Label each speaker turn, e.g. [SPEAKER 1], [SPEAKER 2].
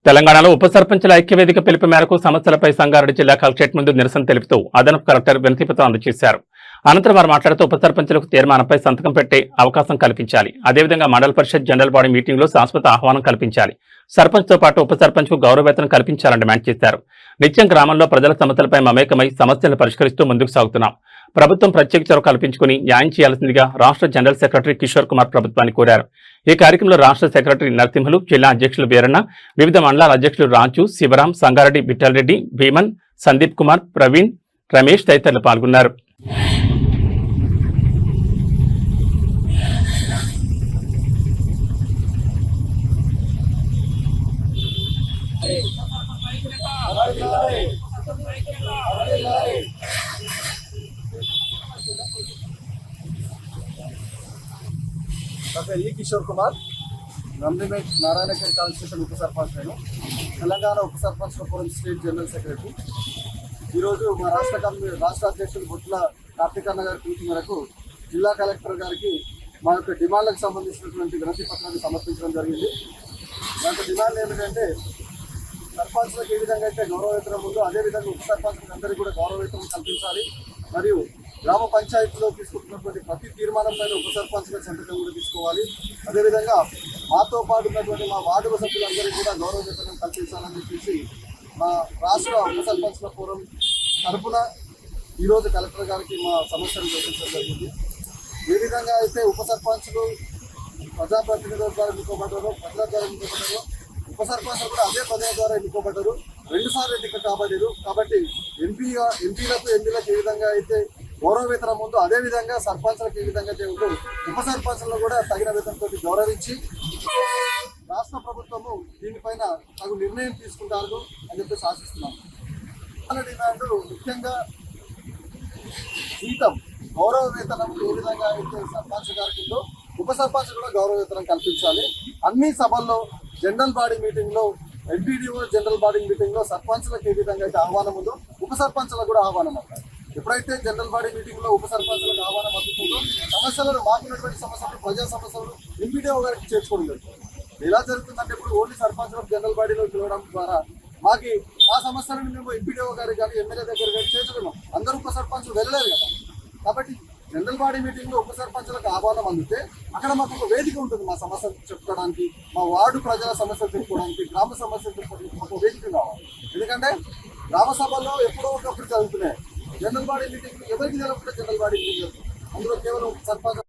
[SPEAKER 1] తెలంగాణలో ఉప సర్పంచుల ఐక్యవేదిక పిలుపు మేరకు సమస్యలపై సంగారెడ్డి జిల్లా కలెక్టరేట్ ముందు నిరసన తెలుపుతూ అదనపు కలెక్టర్ వినతిపత్రం అందజేశారు. అనంతరం వారు మాట్లాడుతూ ఉప సర్పంచులకు తీర్మానంపై సంతకం పెట్టే అవకాశం కల్పించాలి. అదేవిధంగా మండల పరిషత్ జనరల్ బాడీ మీటింగ్ లో శాశ్వత ఆహ్వానం కల్పించాలి. సర్పంచ్ తో పాటు ఉప సర్పంచ్ కు గౌరవవేతనం కల్పించాలని డిమాండ్ చేశారు. నిత్యం గ్రామంలో ప్రజల సమస్యలపై మమేకమై సమస్యలను పరిష్కరిస్తూ ముందుకు సాగుతున్నాం. ప్రభుత్వం ప్రత్యేక చొరవ కల్పించుకుని న్యాయం చేయాల్సిందిగా రాష్ట్ర జనరల్ సెక్రటరీ కిషోర్ కుమార్ ప్రభుత్వాన్ని కోరారు. ఈ కార్యక్రమంలో రాష్ట్ర సెక్రటరీ నరసింహులు, జిల్లా అధ్యక్షులు వీరన్న, వివిధ మండలాల అధ్యక్షులు రాజు, శివరాం, సంగారెడ్డి విఠలరెడ్డి, భీమన్, సందీప్ కుమార్, ప్రవీణ్, రమేష్ తదితరులు పాల్గొన్నారు.
[SPEAKER 2] డాక్టర్ ఈ కిషోర్ కుమార్, నందిమేట్ నారాయణఖేడ్ కాన్స్టిట్యూషన్ ఉప సర్పంచ్, నేను తెలంగాణ ఉప sarpanch forum state general secretary. ఈరోజు మా రాష్ట్ర అధ్యక్షులు బొట్ల కార్తికన్న గారి పిలుపు మేరకు జిల్లా కలెక్టర్ గారికి మా యొక్క డిమాండ్లకు సంబంధించినటువంటి వినతి పత్రాన్ని సమర్పించడం జరిగింది. దాంట్లో డిమాండ్ ఏమిటంటే, సర్పంచ్లకు ఏ విధంగా అయితే గౌరవవేతనం ఉందో అదేవిధంగా ఉప సర్పంచ్లకు అందరికీ కూడా గౌరవవేతనం కల్పించాలి. మరియు గ్రామ పంచాయతీలో తీసుకుంటున్నటువంటి ప్రతి తీర్మానం పైన ఉప సర్పంచ్ల సంతకం కూడా తీసుకోవాలి. అదేవిధంగా మాతో పాటు ఉన్నటువంటి మా వార్డు సభ్యులందరికీ కూడా గౌరవవేతనం కల్పించాలని చెప్పేసి మా రాష్ట్ర ఉప సర్పంచ్ల ఫోరం తరఫున ఈరోజు కలెక్టర్ గారికి మా సమస్యను చూపించడం జరిగింది. ఏ విధంగా అయితే ఉప సర్పంచ్లు ప్రజాప్రతినిధుల ద్వారా ఎన్నుకోబడ్డారో, ప్రజల ద్వారా ఎన్నుకోబడ్డారో, ఉప సర్పంచ్లు కూడా అదే ప్రజల ద్వారా ఎన్నుకోబడ్డారు. 2 సార్లు ఎన్నిక కాబడ్డారు. కాబట్టి ఎంపీలకు ఏ విధంగా అయితే గౌరవవేతనం ఉందో అదేవిధంగా సర్పంచ్లకు ఏ విధంగా అయితే ఉందో ఉప సర్పంచ్లను కూడా తగిన వేతనంతో గౌరవించి రాష్ట్ర ప్రభుత్వము దీనిపైన తగు నిర్ణయం తీసుకుంటారు అని చెప్పేసి ఆశిస్తున్నాము. డిమాండ్ ముఖ్యంగా జీతం, గౌరవ వేతనం ఏ విధంగా అయితే సర్పంచ్ గారికి ఉందో ఉప సర్పంచ్ కూడా గౌరవ వేతనం కల్పించాలి. అన్ని సభల్లో జనరల్ బాడీ మీటింగ్లో, ఎంపీడీఓ జనరల్ బాడీ మీటింగ్లో సర్పంచ్లకు ఏ విధంగా అయితే ఆహ్వానం ఉందో ఉప సర్పంచ్లకు కూడా ఆహ్వానం అవుతారు. ఎప్పుడైతే జనరల్ బాడీ మీటింగ్లో ఉప సర్పంచ్లకు ఆహ్వానం అందుతుందో సమస్యలను, మాకున్నటువంటి సమస్యలు, ప్రజా సమస్యలు ఎంపీడీఓ గారికి చేర్చుకోవడం జరుగుతుంది. ఎలా జరుగుతుందంటే, ఇప్పుడు ఓన్లీ సర్పంచ్లకు జనరల్ బాడీలో పిలవడం ద్వారా మాకు ఆ సమస్యలను మేము ఎంపీడీఓ గారికి కానీ ఎమ్మెల్యే దగ్గర కానీ చేర్చలేము. అందరూ ఉప సర్పంచ్లు వెళ్ళలేరు కదా. కాబట్టి జనరల్ బాడీ మీటింగ్లో ఉప సర్పంచ్లకు ఆహ్వానం అందితే అక్కడ మాకు ఒక వేదిక ఉంటుంది. మా సమస్యలు చెప్పుకోవడానికి, మా వార్డు ప్రజల సమస్యలు చెప్పుకోవడానికి, గ్రామ సమస్యలు చెప్పుకోవడానికి మాకు వేదిక కావాలి. ఎందుకంటే గ్రామ సభల్లో ఎప్పుడో ఒకప్పుడు జరుగుతున్నాయి. జనరల్ బాడీ మీటింగ్ ఎవరికి జరగకుండా జనరల్ బాడీ మీటింగ్ అందులో కేవలం సర్పంచ్